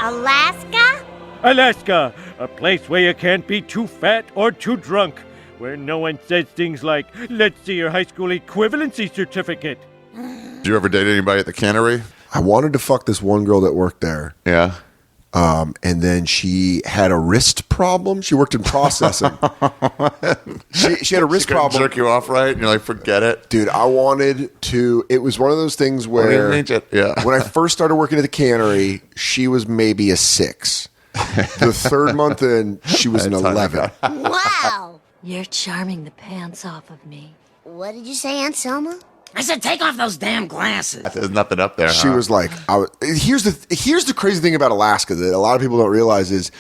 Alaska? Alaska, a place where you can't be too fat or too drunk, where no one says things like, let's see your high school equivalency certificate. Did you ever date anybody at the cannery? I wanted to fuck this one girl that worked there. Yeah. And then she had a wrist problem. She worked in processing. she had a wrist problem. Jerk you off, right? And you're like, forget it. Dude, I wanted to. It was one of those things where when I first started working at the cannery, she was maybe a 6. The third month in, she was an 11. Wow. You're charming the pants off of me. What did you say, Aunt Selma? I said, take off those damn glasses. There's nothing up there. She was like, here's the crazy thing about Alaska that a lot of people don't realize is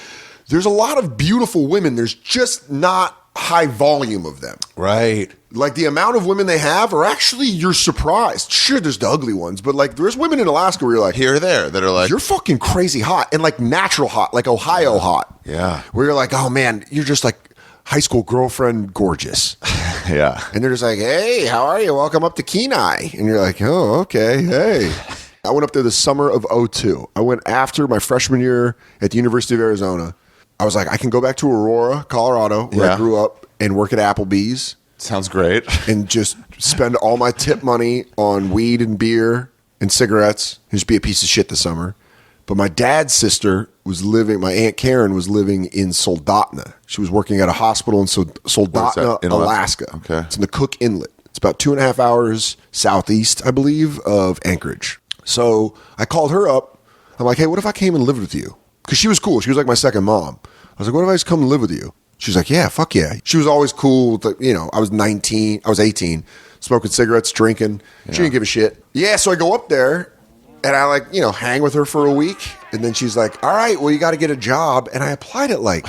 there's a lot of beautiful women. There's just not high volume of them. Right. Like the amount of women they have are actually, you're surprised. Sure, there's the ugly ones, but like there's women in Alaska where you're like, here or there that are like, you're fucking crazy hot and like natural hot, like Ohio hot. Yeah. Where you're like, oh man, you're just like high school girlfriend gorgeous. Yeah. And they're just like, hey, how are you? Welcome up to Kenai. And you're like, oh, okay. Hey. I went up there the summer of 2002. I went after my freshman year at the University of Arizona. I was like, I can go back to Aurora, Colorado, where I grew up, and work at Applebee's. Sounds great. And just spend all my tip money on weed and beer and cigarettes and just be a piece of shit this summer. But my dad's sister was living, my Aunt Karen was living in Soldotna. She was working at a hospital in Soldotna, Alaska. Okay. It's in the Cook Inlet. It's about 2.5 hours southeast, I believe, of Anchorage. So I called her up. I'm like, hey, what if I came and lived with you? Because she was cool. She was like my second mom. I was like, what if I just come and live with you? She's like, yeah, fuck yeah. She was always cool. With I was 18, smoking cigarettes, drinking. She didn't give a shit. Yeah, so I go up there. And I hang with her for a week. And then she's like, all right, well, you got to get a job. And I applied it like.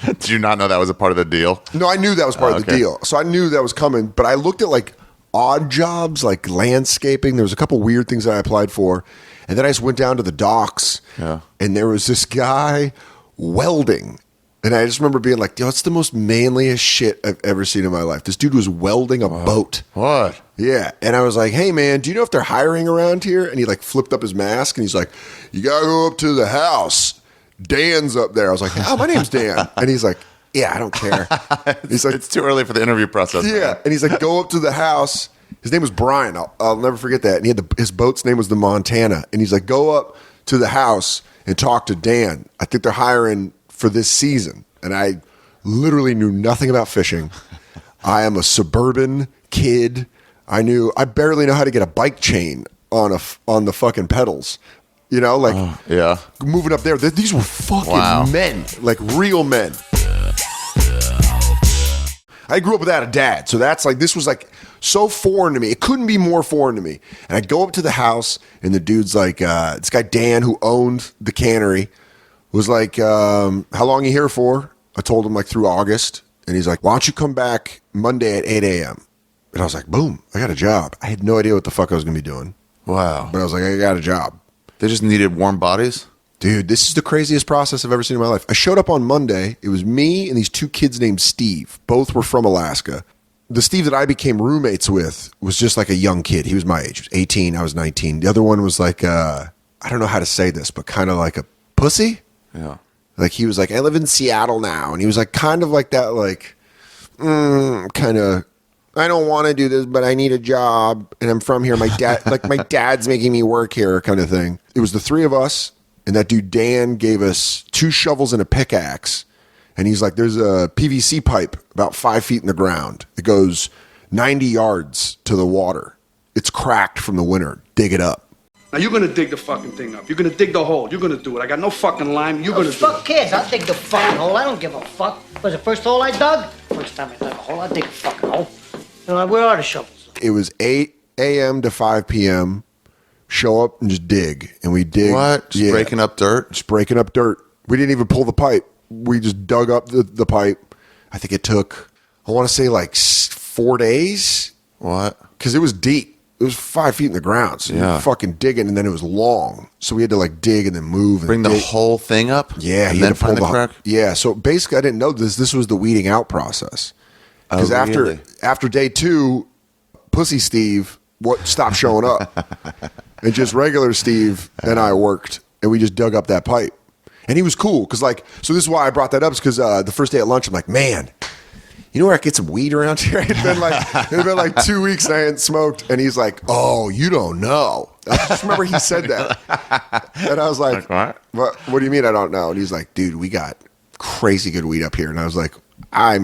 Did you not know that was a part of the deal? No, I knew that was part of the deal. So I knew that was coming. But I looked at like odd jobs, like landscaping. There was a couple weird things that I applied for. And then I just went down to the docks. Yeah. And there was this guy welding. And I just remember being like, yo, it's the most manliest shit I've ever seen in my life. This dude was welding a boat. What? Yeah. And I was like, hey, man, do you know if they're hiring around here? And he like flipped up his mask and he's like, you got to go up to the house. Dan's up there. I was like, oh, my name's Dan. And he's like, yeah, I don't care. He's like, it's too early for the interview process. Yeah. Man. And he's like, go up to the house. His name was Brian. I'll never forget that. And he had his boat's name was the Montana. And he's like, go up to the house and talk to Dan. I think they're hiring for this season. And I literally knew nothing about fishing. I am a suburban kid. I barely know how to get a bike chain on the fucking pedals. Moving up there. These were fucking men, like real men. I grew up without a dad, so this was like so foreign to me. It couldn't be more foreign to me. And I go up to the house, and the dude's like, this guy Dan, who owned the cannery, was like, how long are you here for? I told him like through August. And he's like, why don't you come back Monday at 8 a.m.? And I was like, boom, I got a job. I had no idea what the fuck I was going to be doing. Wow. But I was like, I got a job. They just needed warm bodies? Dude, this is the craziest process I've ever seen in my life. I showed up on Monday. It was me and these two kids named Steve. Both were from Alaska. The Steve that I became roommates with was just like a young kid. He was my age. He was 18. I was 19. The other one was like, I don't know how to say this, but kind of like a pussy. Yeah. Like he was like, I live in Seattle now. And he was like kind of like that, like, kind of, I don't want to do this, but I need a job. And I'm from here. My dad's making me work here kind of thing. It was the three of us. And that dude, Dan, gave us 2 shovels and a pickaxe. And he's like, there's a PVC pipe about 5 feet in the ground. It goes 90 yards to the water. It's cracked from the winter. Dig it up. Now you're gonna dig the fucking thing up. You're gonna dig the hole. You're gonna do it. I got no fucking lime. You're gonna do it. Fuck kids. I'll dig the fucking hole. I don't give a fuck. Was the first hole I dug? First time I dug a hole, I'll dig a fucking hole. Where are the shovels? It was 8 a.m. to 5 p.m. Show up and just dig. And we dig. What? Just breaking up dirt? Just breaking up dirt. We didn't even pull the pipe. We just dug up the pipe. I think it took, I want to say like 4 days. What? Because it was deep. It was 5 feet in the ground. So you were fucking digging, and then it was long. So we had to like dig and then move. And bring the whole thing up? Yeah. And then find the crack? Yeah. So basically, I didn't know this. This was the weeding out process. Because after day 2, Pussy Steve stopped showing up. And just regular Steve and I worked. and we just dug up that pipe. And he was cool because, like, so this is why I brought that up, is because the first day at lunch, I'm like, man, you know where I get some weed around here? It had been like 2 weeks and I hadn't smoked. And he's like, oh, you don't know. I just remember he said that. And I was like, what do you mean I don't know? And he's like, dude, we got crazy good weed up here. And I was like, I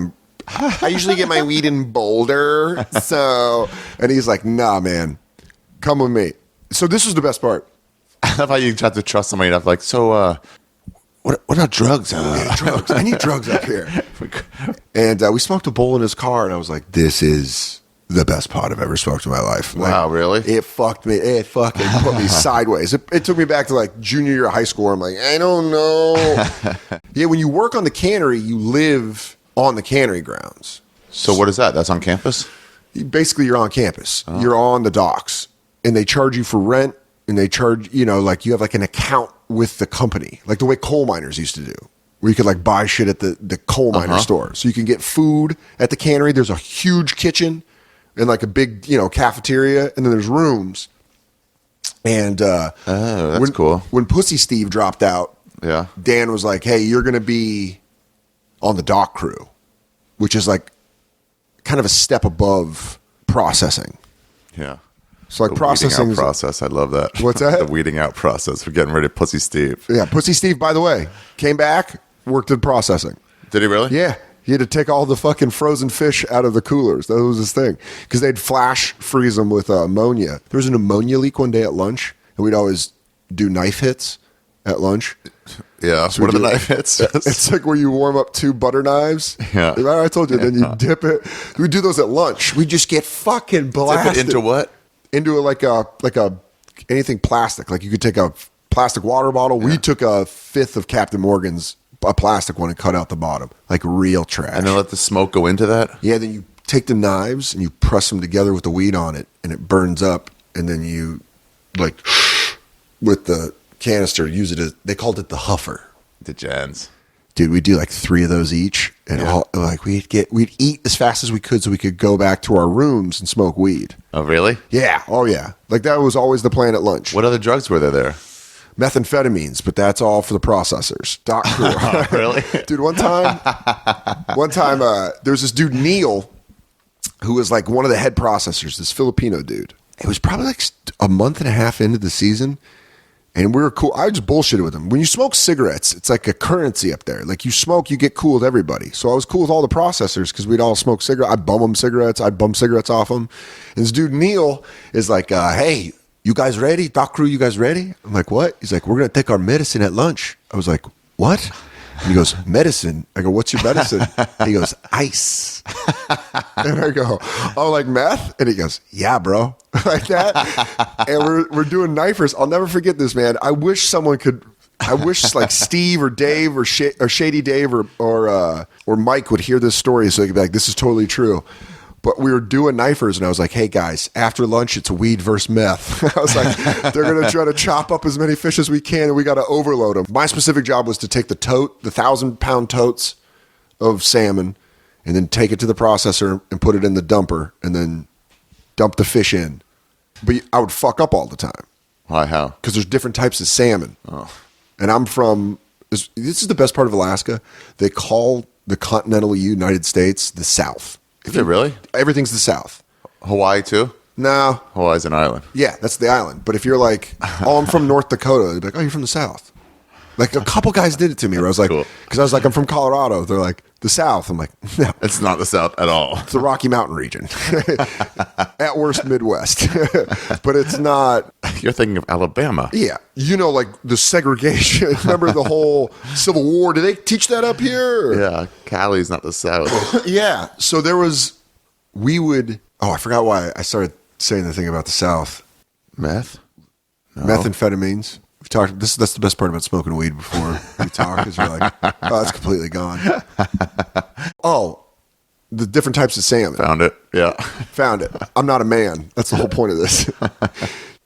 usually get my weed in Boulder. So, and he's like, nah, man, come with me. So this was the best part. I love how you have to trust somebody enough. Like, so, what about drugs? Yeah, drugs. I need drugs up here. And we smoked a bowl in his car, and I was like, this is the best pot I've ever smoked in my life. Like, wow, really? It fucked me. It fucking put me sideways. It took me back to like junior year of high school. I'm like, I don't know. Yeah, when you work on the cannery, you live on the cannery grounds. So what is that? That's on campus? Basically, you're on campus. Oh. You're on the docks, and they charge you for rent, and they charge, like you have like an account with the company, like the way coal miners used to do, where you could like buy shit at the coal miner store. So you can get food at the cannery. There's a huge kitchen and like a big, cafeteria, and then there's rooms. And that's cool. When Pussy Steve dropped out, yeah, Dan was like, hey, you're going to be on the dock crew, which is like kind of a step above processing. Yeah. So like the processing weeding out process. I love that. What's that? The weeding out process. We're getting rid of Pussy Steve. Yeah, Pussy Steve, by the way, came back, worked in processing. Did he really? Yeah. He had to take all the fucking frozen fish out of the coolers. That was his thing. Because they'd flash freeze them with ammonia. There was an ammonia leak one day at lunch, and we'd always do knife hits at lunch. Yeah. So what are the knife hits? It's like where you warm up 2 butter knives. Yeah. I told you. Then you dip it. We do those at lunch. We just get fucking blasted. Dip it into what? Into like a anything plastic. Like you could take a plastic water bottle. Yeah. We took a fifth of Captain Morgan's, a plastic one, and cut out the bottom. Like real trash. And then let the smoke go into that? Yeah, then you take the knives and you press them together with the weed on it, and it burns up, and then you like with the canister use it as, they called it the huffer. The gens. Dude, we'd do like 3 of those each, and we'd eat as fast as we could so we could go back to our rooms and smoke weed. Oh, really? Yeah. Oh, yeah. Like that was always the plan at lunch. What other drugs were there? Methamphetamines, but that's all for the processors. Doc crew. Oh, really? Dude, one time, there was this dude, Neil, who was like one of the head processors, this Filipino dude. It was probably like a month and a half into the season. And we were cool. I just bullshitted with him. When you smoke cigarettes, it's like a currency up there. Like you smoke, you get cool with everybody. So I was cool with all the processors because we'd all smoke cigarettes. I'd bum them cigarettes. I'd bum cigarettes off them. And this dude, Neil, is like, hey, you guys ready? Doc crew, you guys ready? I'm like, what? He's like, we're going to take our medicine at lunch. I was like, what? And he goes, medicine. I go, what's your medicine? And he goes, ice. And I go, oh, like meth? And he goes, yeah, bro. Like that. And we're doing knifers. I'll never forget this, man. I wish like Steve or Dave or Shady Dave or Mike would hear this story so they could be like, this is totally true. But we were doing knifers, and I was like, hey, guys, after lunch, it's weed versus meth. I was like, they're going to try to chop up as many fish as we can, and we got to overload them. My specific job was to take the 1,000-pound totes of salmon and then take it to the processor and put it in the dumper and then dump the fish in. But I would fuck up all the time. Why, how? Because there's different types of salmon. Oh. And I'm from, this is the best part of Alaska. They call the continental United States the South. Is it really? Everything's the South. Hawaii too? No. Hawaii's an island. Yeah, that's the island. But if you're like, oh, I'm from North Dakota, they'd be like, oh, you're from the South. Like a couple guys did it to me where I was like, because cool. I was like, I'm from Colorado. They're like, the South. I'm like, no. It's not the South at all. It's the Rocky Mountain region. At worst, Midwest. But it's not. You're thinking of Alabama. Yeah. Like the segregation. Remember the whole Civil War? Did they teach that up here? Yeah. Cali's not the South. Yeah. So I forgot why I started saying the thing about the South. Meth? No. Methamphetamines. We've talked. That's the best part about smoking weed before we talk. Is you're like, oh, it's completely gone. Oh, the different types of salmon. Found it. Yeah. Found it. I'm not a man. That's the whole point of this.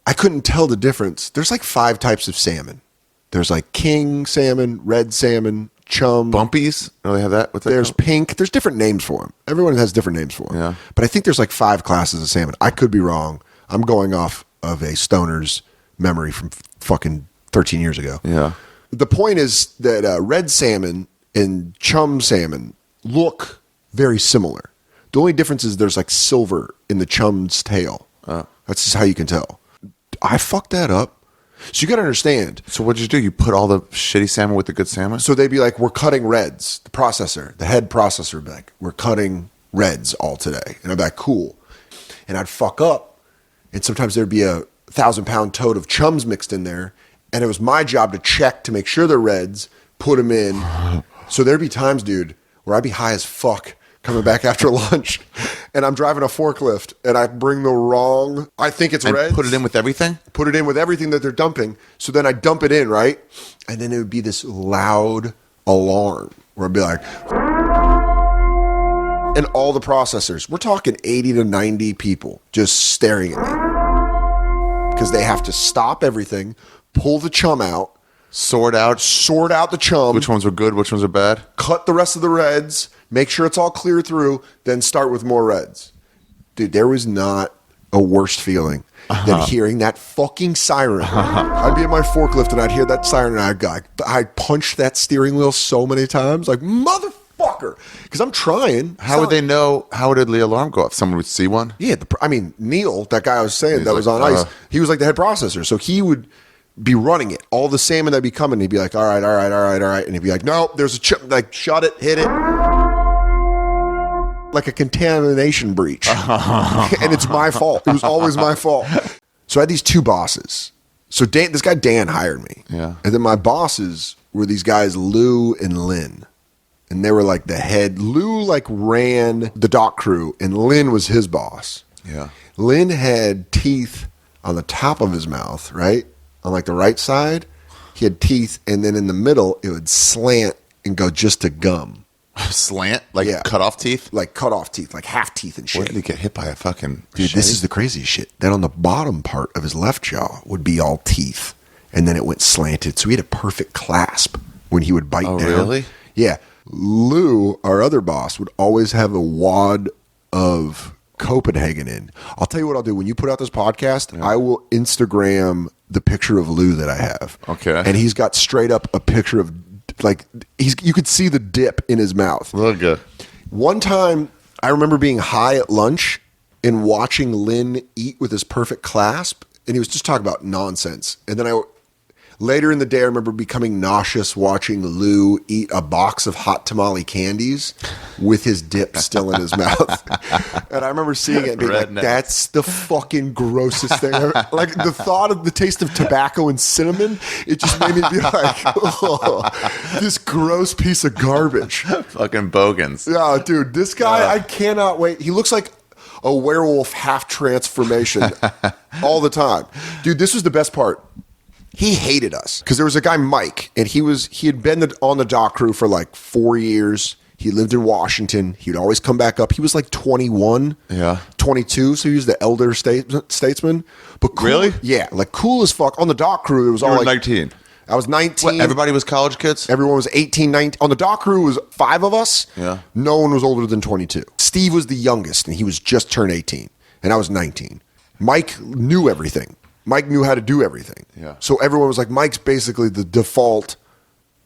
I couldn't tell the difference. There's like 5 types of salmon. There's like king salmon, red salmon, chum. Bumpies? Oh, they have that? What's that There's called? pink. There's different names for them. Everyone has different names for them. Yeah. But I think there's like 5 classes of salmon. I could be wrong. I'm going off of a stoner's memory from fucking 13 years ago. Yeah. The point is that red salmon and chum salmon look very similar. The only difference is there's like silver in the chum's tail. That's just how you can tell. I fucked that up. So you got to understand. So what'd you do? You put all the shitty salmon with the good salmon? So they'd be like, we're cutting reds. The processor, the head processor would be like, we're cutting reds all today. And I'd be like, cool. And I'd fuck up. And sometimes there'd be a 1,000-pound tote of chums mixed in there. And it was my job to check to make sure they're reds, put them in. So there'd be times, dude, where I'd be high as fuck coming back after lunch. And I'm driving a forklift and I bring the wrong, I think it's reds. Put it in with everything? Put it in with everything that they're dumping. So then I dump it in, right? And then it would be this loud alarm where I'd be like, and all the processors, we're talking 80 to 90 people just staring at me. Because they have to stop everything, pull the chum out, sort out the chum. Which ones are good? Which ones are bad? Cut the rest of the reds, make sure it's all clear through, then start with more reds. Dude, there was not a worse feeling than hearing that fucking siren. I'd be at my forklift and I'd hear that siren and I'd punch that steering wheel so many times, like, motherfucker, because I'm trying. How would they know? How did the alarm go off? Someone would see one? Yeah, Neil, that guy I was saying that was like, on ice, he was like the head processor, so he would be running it. All the salmon that'd be coming, he'd be like, all right. And he'd be like, no, there's a chip, like, shut it, hit it. Like a contamination breach. And it's my fault. It was always my fault. So I had these two bosses. So this guy Dan hired me. Yeah. And then my bosses were these guys, Lou and Lynn. And they were like the head. Lou like ran the dock crew and Lynn was his boss. Yeah. Lynn had teeth on the top of his mouth, right? On like the right side, he had teeth, and then in the middle, it would slant and go just to gum. Slant? Like cut off teeth? Like cut off teeth, like half teeth and shit. Where did he get hit by a fucking Dude, this is the crazy shit. Then on the bottom part of his left jaw would be all teeth, and then it went slanted. So he had a perfect clasp when he would bite down. Really? Yeah. Lou, our other boss, would always have a wad of Copenhagen in. I'll tell you what I'll do. When you put out this podcast, I will Instagram the picture of Lou that I have. Okay. And he's got straight up a picture of, like, you could see the dip in his mouth. Look good. One time, I remember being high at lunch and watching Lynn eat with his perfect clasp, and he was just talking about nonsense. And then later in the day, I remember becoming nauseous watching Lou eat a box of hot tamale candies with his dip still in his mouth. And I remember seeing it and being like, that's the fucking grossest thing ever. Like, the thought of the taste of tobacco and cinnamon, it just made me be like, oh, this gross piece of garbage. Fucking bogans. Yeah, dude, this guy, I cannot wait. He looks like a werewolf half transformation all the time. Dude, this was the best part. He hated us because there was a guy, Mike, and he had been on the dock crew for like 4 years. He lived in Washington. He'd always come back up. He was like 21, 22, so he was the elder statesman. But cool, really? Yeah, like cool as fuck. On the dock crew, it was You all were like 19. I was 19. What, everybody was college kids? Everyone was 18, 19. On the dock crew was 5 of us. Yeah. No one was older than 22. Steve was the youngest, and he was just turned 18, and I was 19. Mike knew everything. Mike knew how to do everything. Yeah. So everyone was like, Mike's basically the default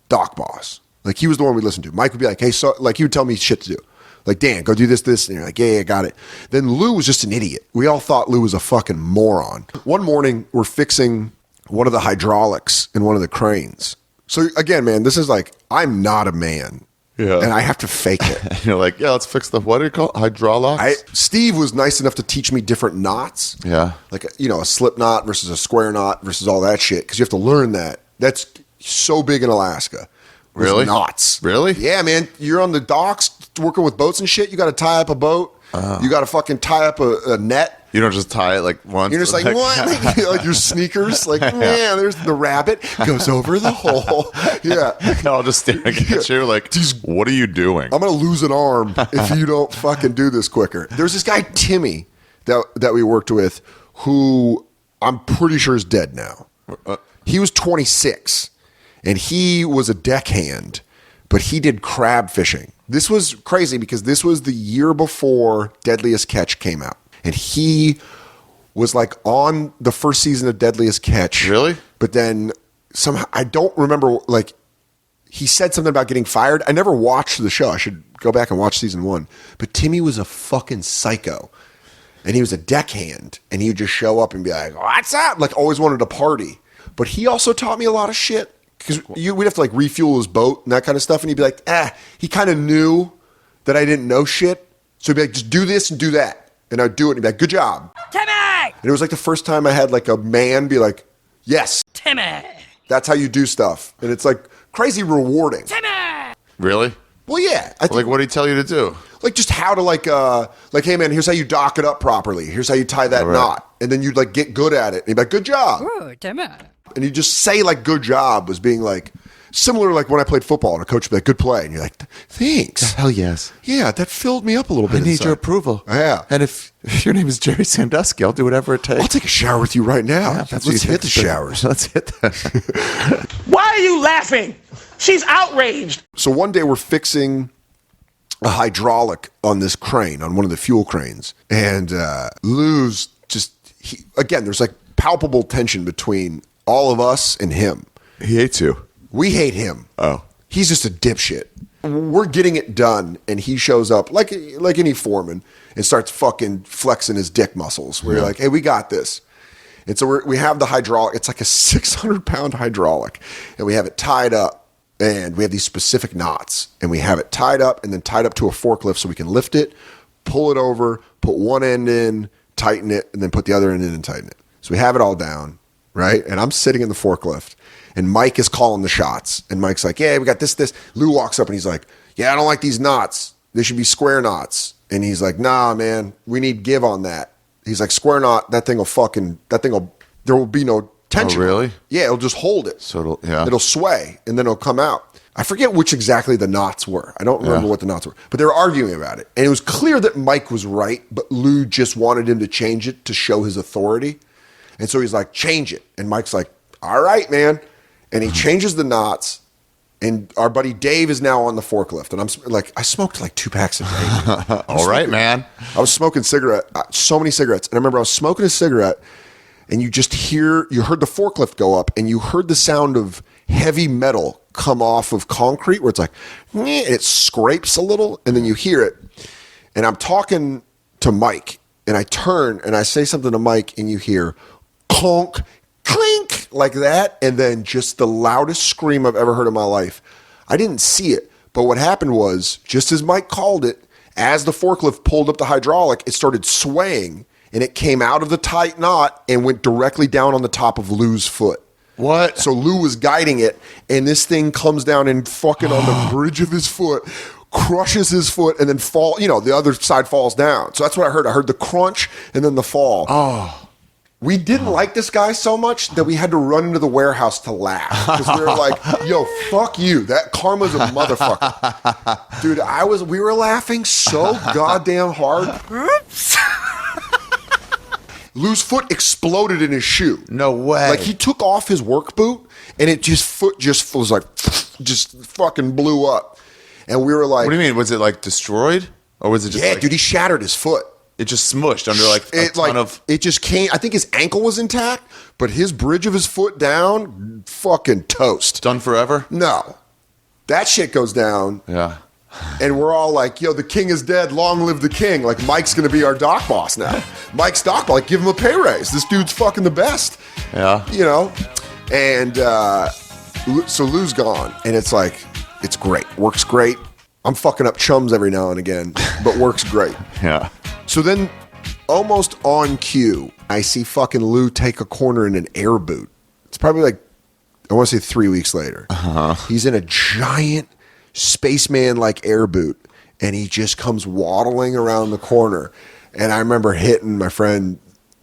dock boss. Like, he was the one we listened to. Mike would be like, hey, so, like, he would tell me shit to do. Like, Dan, go do this. And you're like, yeah, got it. Then Lou was just an idiot. We all thought Lou was a fucking moron. One morning, we're fixing one of the hydraulics in one of the cranes. So, again, man, this is like, I'm not a man. Yeah. And I have to fake it. And you're like, yeah, let's fix the, what do you call it? Hydraulics? Steve was nice enough to teach me different knots. Yeah. Like, you know, a slip knot versus a square knot versus all that shit. Because you have to learn that. That's so big in Alaska. Really? Knots. Really? Yeah, man. You're on the docks working with boats and shit. You got to tie up a boat. You got to fucking tie up a net. You don't just tie it like once. You're just like, what? Like your sneakers. Like, man, there's the rabbit goes over the hole. Yeah. I'll just staring at you like, what are you doing? I'm going to lose an arm if you don't fucking do this quicker. There's this guy, Timmy, that we worked with, who I'm pretty sure is dead now. He was 26, and he was a deckhand, but he did crab fishing. This was crazy because this was the year before Deadliest Catch came out. And he was like on the first season of Deadliest Catch. Really? But then somehow, I don't remember, like, he said something about getting fired. I never watched the show. I should go back and watch season 1. But Timmy was a fucking psycho. And he was a deckhand. And he would just show up and be like, what's up? Like, always wanted to party. But he also taught me a lot of shit. Because we'd have to, like, refuel his boat and that kind of stuff. And he'd be like, he kind of knew that I didn't know shit. So he'd be like, just do this and do that. And I'd do it. And he'd be like, good job. Timmy! And it was like the first time I had, like, a man be like, yes. Timmy! That's how you do stuff. And it's, like, crazy rewarding. Timmy! Really? Well, yeah. I think, Like, what did he tell you to do? like, just how to, like, hey, man, here's how you dock it up properly. Here's how you tie that knot. And then you'd, like, get good at it. And he'd be like, good job. Ooh, Timmy. And you just say, like, good job was being, like, similar, like, when I played football and a coach would be like, good play. And you're like, thanks. Hell yes. Yeah, that filled me up a little bit. I need inside. your approval. Yeah. And if your name is Jerry Sandusky, I'll do whatever it takes. I'll take a shower with you right now. Yeah, that's what Let's you hit the think. showers. Let's hit that. Why are you laughing? She's outraged. So one day we're fixing a hydraulic on this crane, on one of the fuel cranes. And Lou's just, again, there's like palpable tension between all of us and him. He hates you. We hate him. Oh. He's just a dipshit. We're getting it done, and he shows up like any foreman and starts fucking flexing his dick muscles. We're like, hey, we got this. And so we have the hydraulic. It's like a 600-pound hydraulic, and we have it tied up, and we have these specific knots, and we have it tied up and then tied up to a forklift so we can lift it, pull it over, put one end in, tighten it, and then put the other end in and tighten it. So we have it all down, right? And I'm sitting in the forklift, and Mike is calling the shots. And Mike's like, yeah, we got this. Lou walks up, and he's like, yeah, I don't like these knots. They should be square knots. And he's like, nah, man, we need give on that. He's like, square knot, there will be no tension. Oh, really? Yeah, it'll just hold it. So it'll sway, and then it'll come out. I forget which exactly the knots were. I don't remember what the knots were. But they were arguing about it. And it was clear that Mike was right, but Lou just wanted him to change it to show his authority. And so he's like, change it. And Mike's like, all right, man. And he changes the knots. And our buddy Dave is now on the forklift. And I'm like, I smoked like 2 packs a day. All right, man. I was smoking so many cigarettes. And I remember I was smoking a cigarette, and you heard the forklift go up, and you heard the sound of heavy metal come off of concrete where it's like, and it scrapes a little, and then you hear it. And I'm talking to Mike, and I turn and I say something to Mike, and you hear conk, clink, like that, and then just the loudest scream I've ever heard in my life. I didn't see it, but what happened was, just as Mike called it, as the forklift pulled up the hydraulic, it started swaying, and it came out of the tight knot and went directly down on the top of Lou's foot. What? So Lou was guiding it, and this thing comes down and fucking on the bridge of his foot, crushes his foot, and then the other side falls down. So that's what I heard. I heard the crunch and then the fall. Oh. We didn't like this guy so much that we had to run into the warehouse to laugh. Because we were like, yo, fuck you. That karma's a motherfucker. Dude, we were laughing so goddamn hard. Oops. Lou's foot exploded in his shoe. No way. Like, he took off his work boot, and foot just was like, just fucking blew up. And we were like, What do you mean? Was it like destroyed? Or was it just yeah, dude, he shattered his foot. It just smushed under like a ton of... It just came, I think his ankle was intact, but his bridge of his foot down, fucking toast. Done forever? No. That shit goes down. Yeah. And we're all like, yo, the king is dead. Long live the king. Like, Mike's going to be our dock boss now. Mike's dock boss. Like, give him a pay raise. This dude's fucking the best. Yeah. You know? And so Lou's gone. And it's like, it's great. Works great. I'm fucking up chums every now and again, but works great. Yeah. So then, almost on cue, I see fucking Lou take a corner in an air boot. It's probably like, I want to say 3 weeks later. Uh-huh. He's in a giant spaceman-like air boot, and he just comes waddling around the corner. And I remember hitting my friend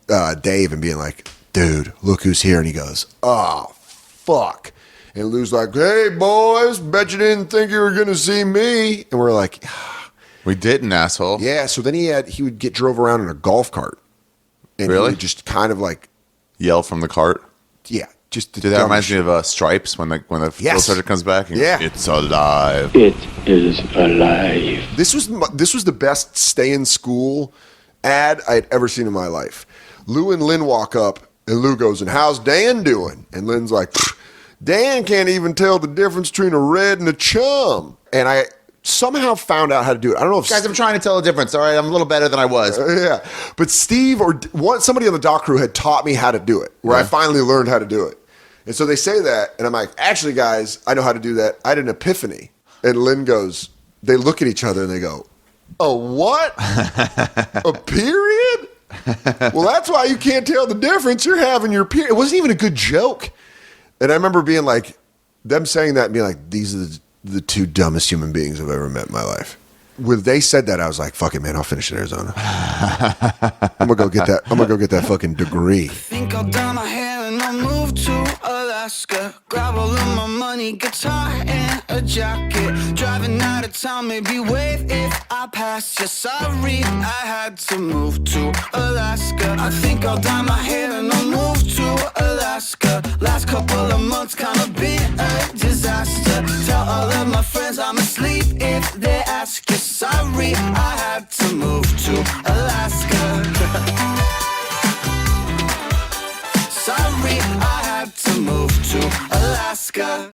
Dave and being like, dude, look who's here. And he goes, oh, fuck. And Lou's like, hey, boys, bet you didn't think you were going to see me. And we're like... We didn't, asshole. Yeah, so then he would get drove around in a golf cart. And really? He would just kind of like... Yell from the cart? Yeah. Just Dude, that reminds me of Stripes when the Soder comes back. And it's alive. It is alive. This was the best stay in school ad I'd ever seen in my life. Lou and Lynn walk up, and Lou goes, and how's Dan doing? And Lynn's like, Dan can't even tell the difference between a red and a chum. And I somehow found out how to do it. I don't know if Guys, I'm trying to tell the difference. All right, I'm a little better than I was. yeah, but Steve or somebody on the dock crew had taught me how to do it, where I finally learned how to do it. And so they say that, and I'm like, actually, guys, I know how to do that. I had an epiphany. And Lynn goes, they look at each other and they go, a what? A period? Well, that's why you can't tell the difference. You're having your period. It wasn't even a good joke. And I remember being like, them saying that and being like, these are the two dumbest human beings I've ever met in my life. When they said that, I was like, fuck it, man, I'll finish in Arizona. I'm gonna go get that fucking degree. I think I'll dye my hair and I'll move to Alaska. Grab all of my money, guitar and a jacket. Driving out of town, maybe wave if I pass you. Sorry, I had to move to Alaska. I think I'll dye my hair and I'll move to Alaska. Last couple of months kinda been a disaster. Tell all of my friends I'm asleep if they ask you. Sorry, I had to move to Alaska. Sorry, I had to move to Alaska.